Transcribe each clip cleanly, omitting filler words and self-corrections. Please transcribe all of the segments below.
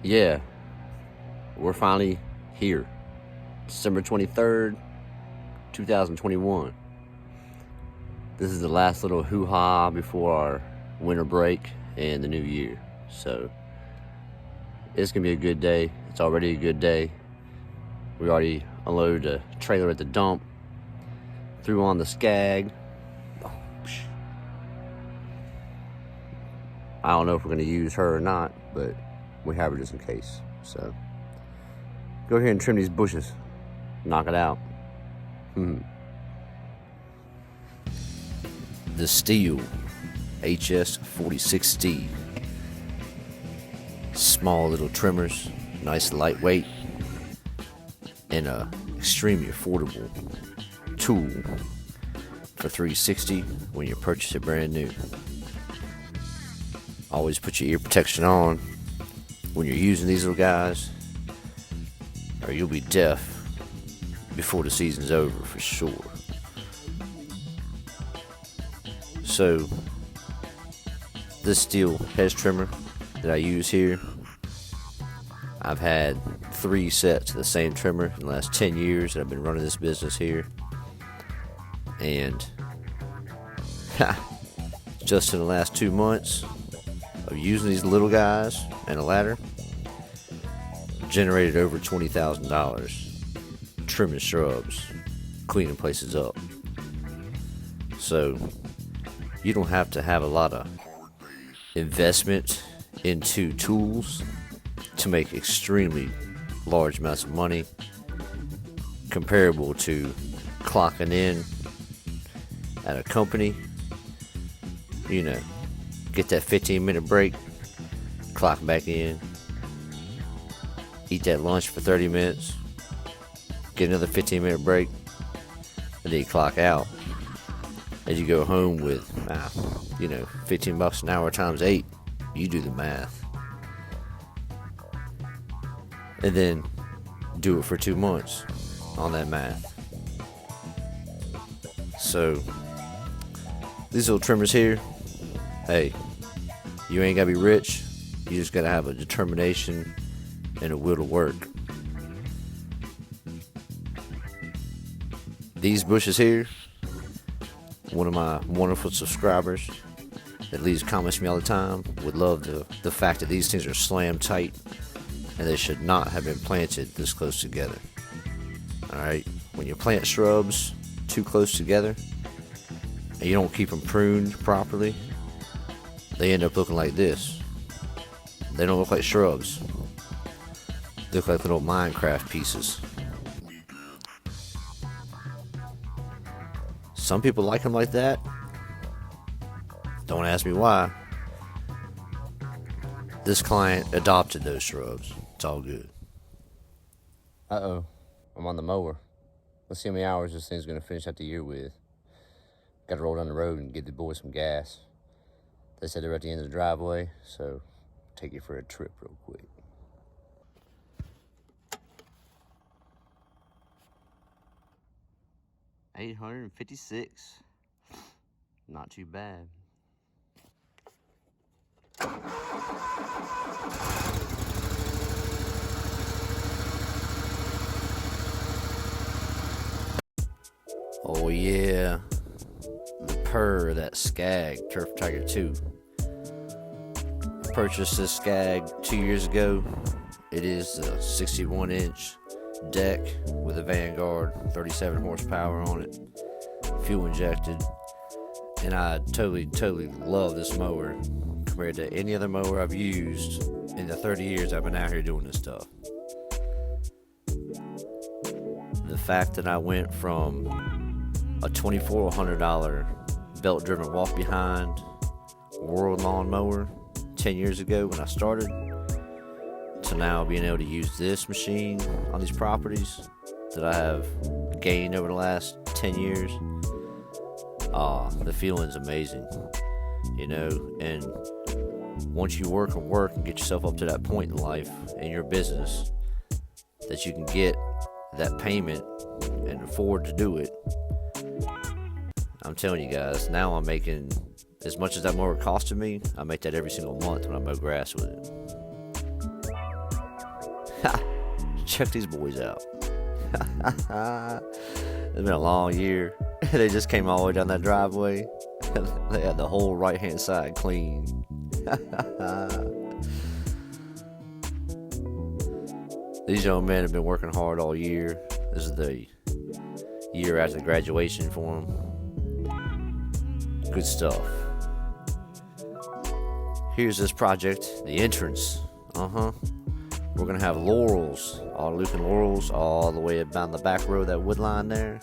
Yeah, we're finally here. December 23rd, 2021. This is the last little hoo-ha before our winter break and the new year. So it's gonna be a good day. It's already a good day. We already unloaded a trailer at the dump, threw on the Skag. I don't know if we're gonna use her or not, but we have her just in case. So go ahead and trim these bushes, knock it out. The Stihl HS 46D. Small little trimmers, nice lightweight, and a extremely affordable tool for $360 when you purchase it brand new. Always put your ear protection on when you're using these little guys, or you'll be deaf before the season's over for sure. So this Stihl Hedge trimmer that I use here, I've had 3 sets of the same trimmer in the last 10 years that I've been running this business here, and just in the last 2 months of using these little guys and a ladder, generated over $20,000 trimming shrubs, cleaning places up. So you don't have to have a lot of investment into tools to make extremely large amounts of money, comparable to clocking in at a company. You know, get that 15-minute break, clock back in, eat that lunch for 30 minutes, get another 15-minute break, and then you clock out. As you go home with, $15 an hour times 8, you do the math. And then do it for 2 months on that math. So these little trimmers here, hey, you ain't gotta be rich, you just gotta have a determination and a will to work. These bushes here, one of my wonderful subscribers that leaves comments to me all the time would love the fact that these things are slam tight and they should not have been planted this close together. Alright, when you plant shrubs too close together and you don't keep them pruned properly, they end up looking like this. They don't look like shrubs. They look like little Minecraft pieces. Some people like them like that. Don't ask me why. This client adopted those shrubs. It's all good. Uh-oh. I'm on the mower. Let's see how many hours this thing's going to finish out the year with. Got to roll down the road and give the boys some gas. They said they're at the end of the driveway, so take you for a trip real quick. $856. Not too bad. Oh yeah, the purr of that Skag Turf Tiger 2. I purchased this Skag 2 years ago. It is a 61-inch deck with a Vanguard, 37 horsepower on it, fuel injected, and I totally love this mower compared to any other mower I've used in the 30 years I've been out here doing this stuff. The fact that I went from a $2,400 belt-driven walk-behind World lawn mower 10 years ago when I started, to now being able to use this machine on these properties that I have gained over the last 10 years, the feeling's amazing, and once you work and get yourself up to that point in life in your business that you can get that payment and afford to do it, I'm telling you guys, now I'm making as much as that mower costed me. I make that every single month when I mow grass with it. Check these boys out. It's been a long year. They just came all the way down that driveway. They had the whole right hand side clean. These young men have been working hard all year. This is the year after graduation for them. Good stuff. Here's this project, the entrance. We're gonna have laurels, all looking laurels, all the way down the back row of that wood line there.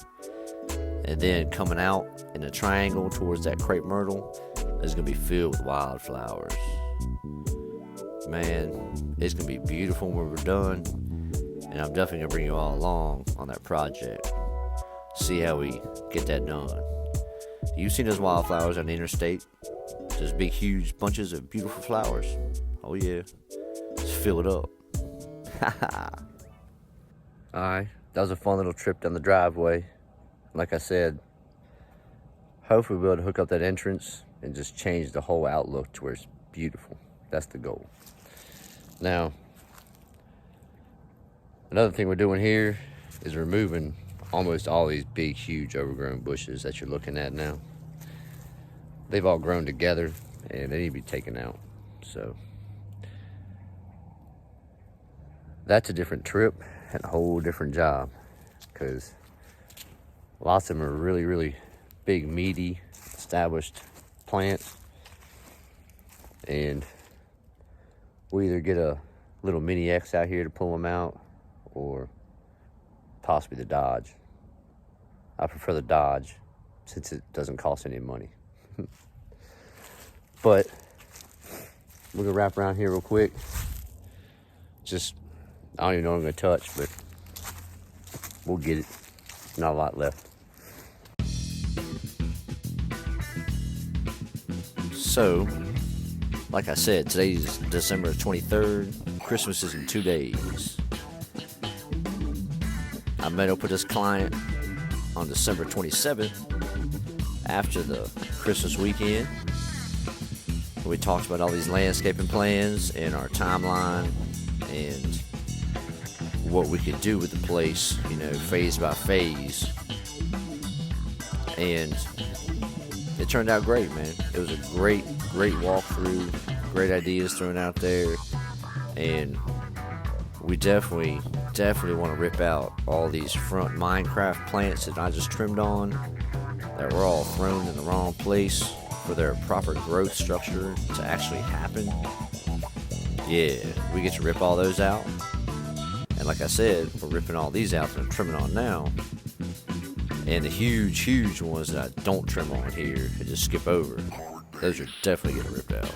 And then coming out in a triangle towards that crepe myrtle is gonna be filled with wildflowers. Man, it's gonna be beautiful when we're done. And I'm definitely gonna bring you all along on that project. See how we get that done. You've seen those wildflowers on the interstate. Just big, huge bunches of beautiful flowers. Oh yeah, just fill it up. Alright, that was a fun little trip down the driveway. Like I said, hopefully we'll be able to hook up that entrance and just change the whole outlook to where it's beautiful. That's the goal. Now, another thing we're doing here is removing almost all these big, huge, overgrown bushes that you're looking at now. They've all grown together and they need to be taken out. So that's a different trip and a whole different job, because lots of them are really, really big, meaty, established plants. And we either get a little mini X out here to pull them out, or possibly the Dodge. I prefer the Dodge since it doesn't cost any money. But we're gonna wrap around here real quick. Just, I don't even know what I'm gonna touch, but we'll get it. Not a lot left. So, like I said, today's December 23rd. Christmas is in 2 days. I met up with this client on December 27th after the Christmas weekend. We talked about all these landscaping plans and our timeline and what we could do with the place, you know, phase by phase. And it turned out great, man. It was a great walkthrough, great ideas thrown out there. And we definitely want to rip out all these front Minecraft plants that I just trimmed on that were all thrown in the wrong place for their proper growth structure to actually happen. Yeah, we get to rip all those out. And like I said, we're ripping all these out that I'm trimming on now. And the huge ones that I don't trim on here and just skip over, those are definitely getting ripped out.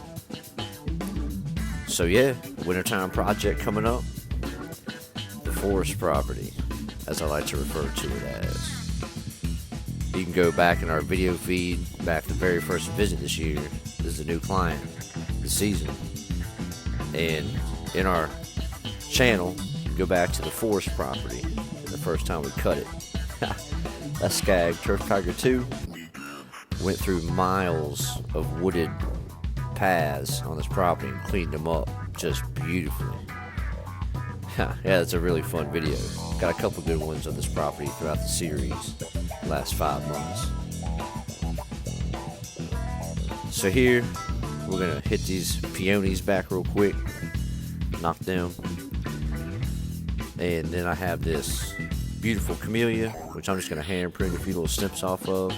So yeah, wintertime project coming up. The forest property, as I like to refer to it as. You can go back in our video feed, back to the very first visit this year. This is a new client this season. And in our channel, go back to the forest property, the first time we cut it. That Skag Turf Tiger 2 went through miles of wooded paths on this property and cleaned them up just beautifully. Yeah, it's a really fun video. Got a couple good ones on this property throughout the series, the last 5 months. So here, we're gonna hit these peonies back real quick, knock them. And then I have this beautiful camellia, which I'm just gonna hand prune a few little snips off of.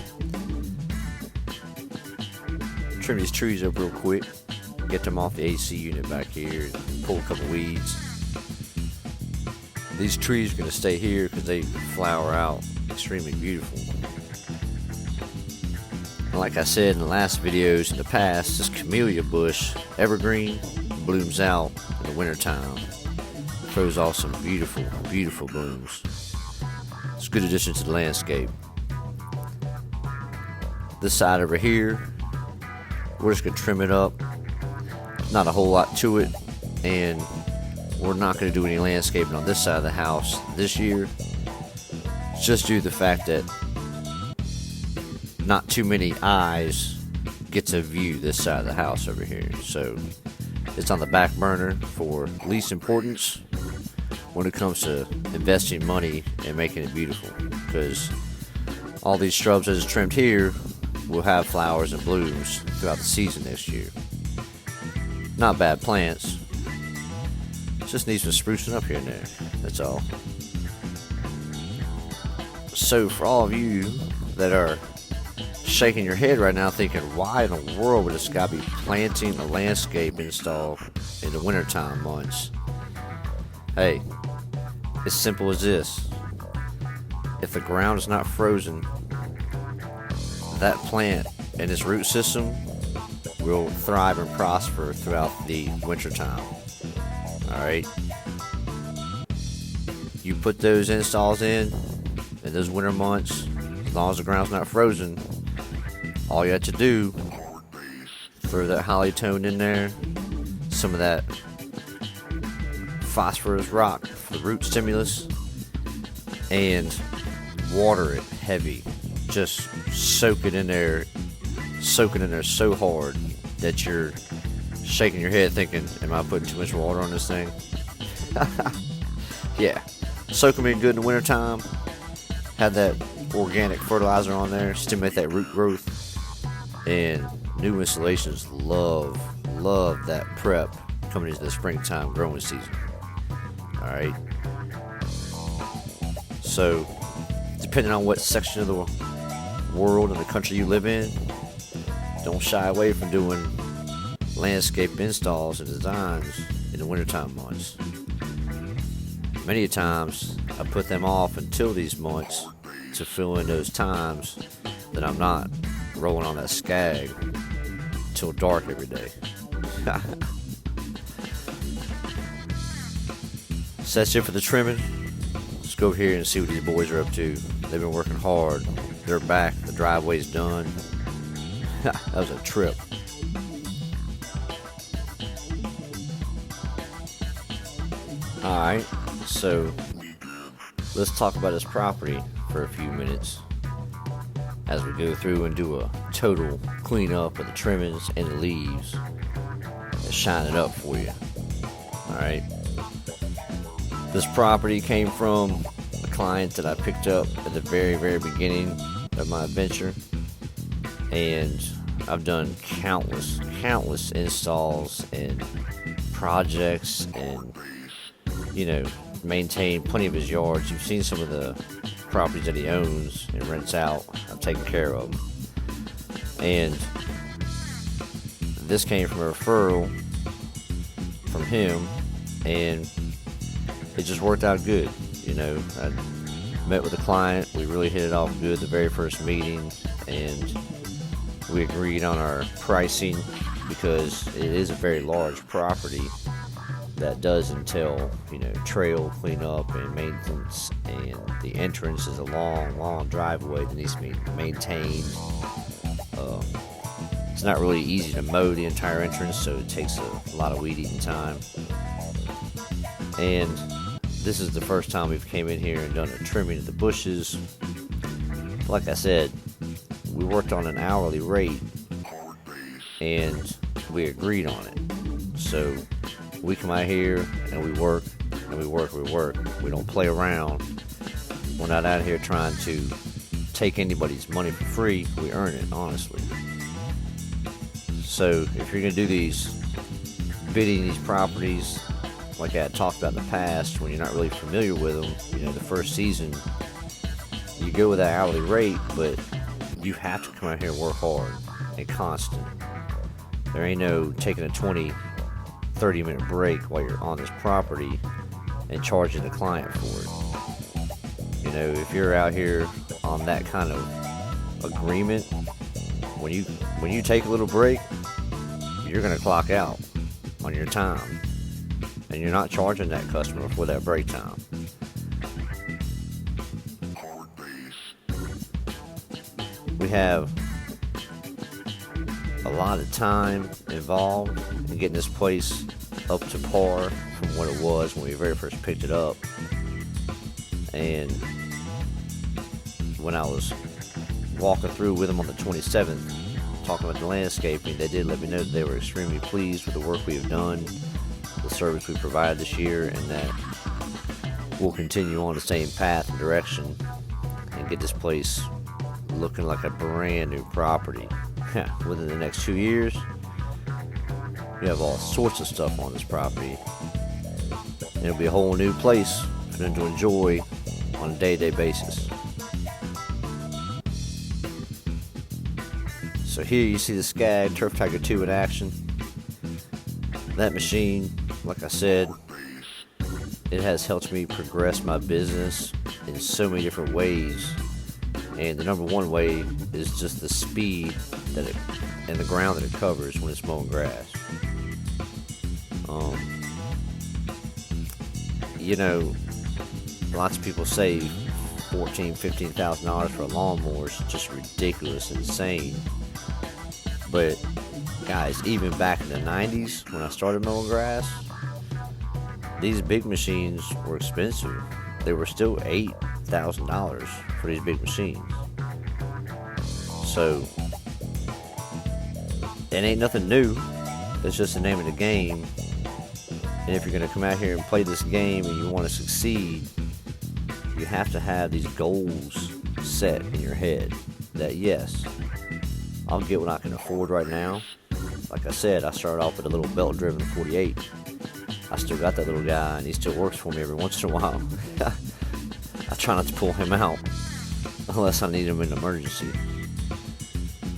Trim these trees up real quick, get them off the AC unit back here, and pull a couple weeds. These trees are gonna stay here because they flower out extremely beautiful. And like I said in the last videos in the past, this camellia bush, evergreen, blooms out in the wintertime. Throws off some beautiful blooms. It's a good addition to the landscape. This side over here, we're just gonna trim it up. Not a whole lot to it, and we're not gonna do any landscaping on this side of the house this year. Just due to the fact that not too many eyes get to view this side of the house over here. So it's on the back burner for least importance. when it comes to investing money and making it beautiful, because all these shrubs that is trimmed here will have flowers and blooms throughout the season next year. Not bad plants, just need some sprucing up here and there, that's all. So for all of you that are shaking your head right now thinking, why in the world would this guy be planting a landscape install in the wintertime months? Hey, it's simple as this. If the ground is not frozen, that plant and its root system will thrive and prosper throughout the wintertime. Alright? You put those installs in those winter months, as long as the ground's not frozen, all you have to do, throw that holly tone in there, some of that phosphorus rock for root stimulus, and water it heavy. Just soak it in there so hard that you're shaking your head thinking, am I putting too much water on this thing? Yeah, soak them in good in the wintertime, have that organic fertilizer on there, stimulate that root growth, and new installations love that prep coming into the springtime growing season. Alright, so depending on what section of the world and the country you live in, don't shy away from doing landscape installs and designs in the wintertime months. Many times I put them off until these months to fill in those times that I'm not rolling on that skag till dark every day. So that's it for the trimming. Let's go over here and see what these boys are up to. They've been working hard. They're back. The driveway's done. That was a trip. Alright, so let's talk about this property for a few minutes as we go through and do a total cleanup of the trimmings and the leaves and shine it up for you. Alright, this property came from a client that I picked up at the very beginning of my adventure, and I've done countless installs and projects, and maintained plenty of his yards. You've seen some of the properties that he owns and rents out. I've taken care of them, and this came from a referral from him, and it just worked out good. I met with the client, we really hit it off good the very first meeting, and we agreed on our pricing because it is a very large property that does entail, trail cleanup and maintenance, and the entrance is a long driveway that needs to be maintained. It's not really easy to mow the entire entrance, so it takes a lot of weed eating time. And this is the first time we've came in here and done a trimming of the bushes. Like I said, we worked on an hourly rate, and we agreed on it. So we come out here and we work, and we work. We don't play around. We're not out here trying to take anybody's money for free. We earn it, honestly. So if you're going to do bidding these properties, like I had talked about in the past, when you're not really familiar with them, the first season, you go with that hourly rate, but you have to come out here and work hard and constant. There ain't no taking a 20-30 minute break while you're on this property and charging the client for it. If you're out here on that kind of agreement, when you take a little break, you're going to clock out on your time, and you're not charging that customer for that break time. We have a lot of time involved in getting this place up to par from what it was when we very first picked it up. And when I was walking through with them on the 27th, talking about the landscaping, they did let me know that they were extremely pleased with the work we have done, the service we provided this year, and that we'll continue on the same path and direction and get this place looking like a brand new property. Within the next 2 years, we have all sorts of stuff on this property. And it'll be a whole new place for them to enjoy on a day-to-day basis. So here you see the Skag Turf Tiger 2 in action. That machine, like I said, it has helped me progress my business in so many different ways. And the number one way is just the speed that it and the ground that it covers when it's mowing grass. You know, lots of people say $14,000-$15,000 for a lawnmower is just ridiculous, insane. But guys, even back in the 90s when I started mowing grass, these big machines were expensive. They were still $8,000 for these big machines. So it ain't nothing new. It's just the name of the game. And if you're going to come out here and play this game and you want to succeed, you have to have these goals set in your head that yes, I'll get what I can afford right now. Like I said, I started off with a little belt-driven 48. I still got that little guy, and he still works for me every once in a while. I try not to pull him out unless I need him in an emergency.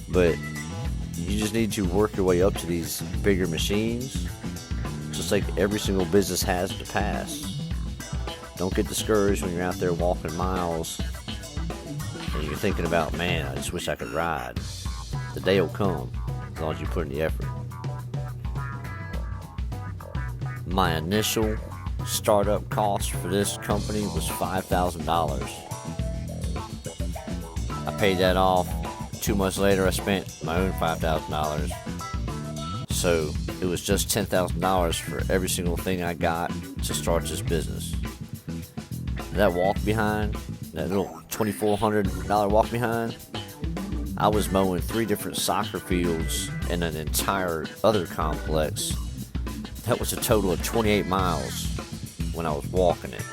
But you just need to work your way up to these bigger machines, just like every single business has to pass. Don't get discouraged when you're out there walking miles and you're thinking about, man, I just wish I could ride. The day will come as long as you put in the effort. My initial startup cost for this company was $5,000. I paid that off. 2 months later, I spent my own $5,000. So it was just $10,000 for every single thing I got to start this business. That walk behind, that little $2,400 walk behind, I was mowing 3 different soccer fields and an entire other complex. That was a total of 28 miles when I was walking it.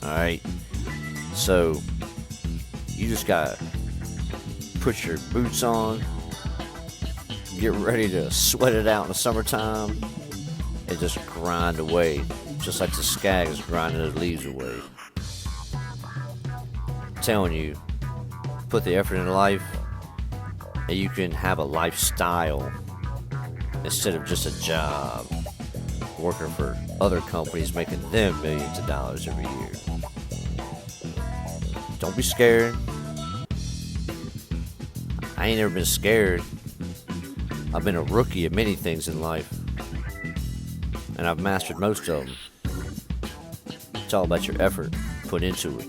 Alright? So you just gotta put your boots on, get ready to sweat it out in the summertime, and just grind away, just like the Skag is grinding those leaves away. I'm telling you, put the effort in life, and you can have a lifestyle instead of just a job working for other companies making them millions of dollars every year. Don't be scared. I ain't never been scared. I've been a rookie at many things in life, and I've mastered most of them. It's all about your effort put into it.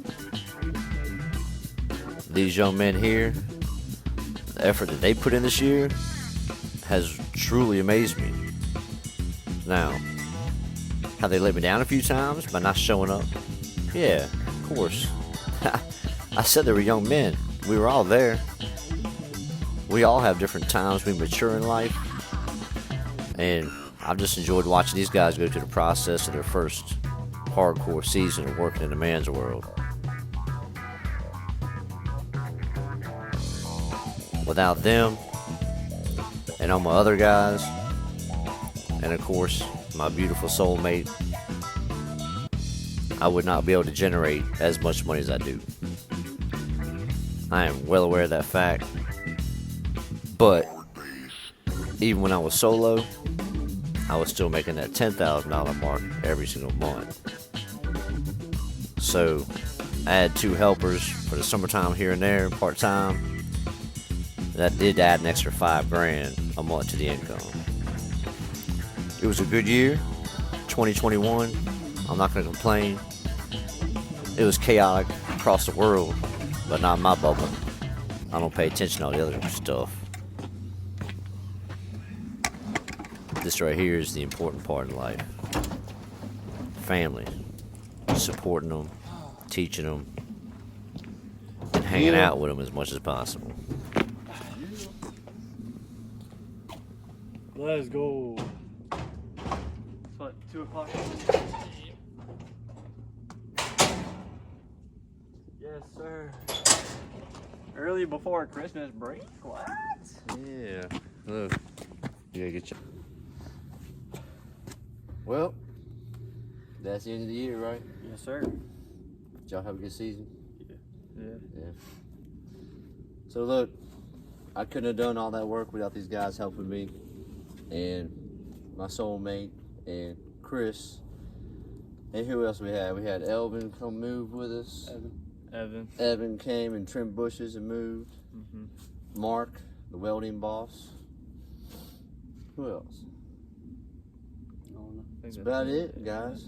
These young men here, the effort that they put in this year has truly amazed me. Now, have they let me down a few times by not showing up? Yeah, of course. I said they were young men. We were all there. We all have different times we mature in life, and I've just enjoyed watching these guys go through the process of their first hardcore season of working in the man's world. Without them and all my other guys, and of course my beautiful soulmate, I would not be able to generate as much money as I do. I am well aware of that fact. But even when I was solo, I was still making that $10,000 mark every single month. So I had 2 helpers for the summertime here and there, part-time. That did add an extra $5,000 a month to the income. It was a good year, 2021. I'm not going to complain. It was chaotic across the world, but not in my bubble. I don't pay attention to all the other stuff. This right here is the important part in life. Family. Supporting them, teaching them, and hanging out with them as much as possible. Let's go. It's what, 2 o'clock? Yes, sir. Early before Christmas break? What? Yeah. Look. You gotta get you. Well, that's the end of the year, right? Yes, sir. Did y'all have a good season? Yeah. So look, I couldn't have done all that work without these guys helping me, and my soulmate, and Chris, and who else we had? We had Elvin come move with us. Evan came and trimmed bushes and moved. Mark, the welding boss. Who else? That's about it, guys.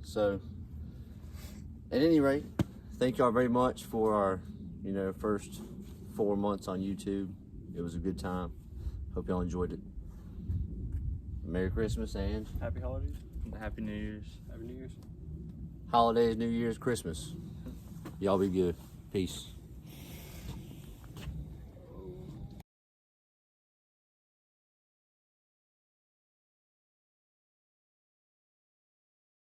So, at any rate, thank y'all very much for our, first 4 months on YouTube. It was a good time. Hope y'all enjoyed it. Merry Christmas and Happy holidays. Happy New Year's. Happy New Year's. Holidays, New Year's, Christmas. Y'all be good. Peace.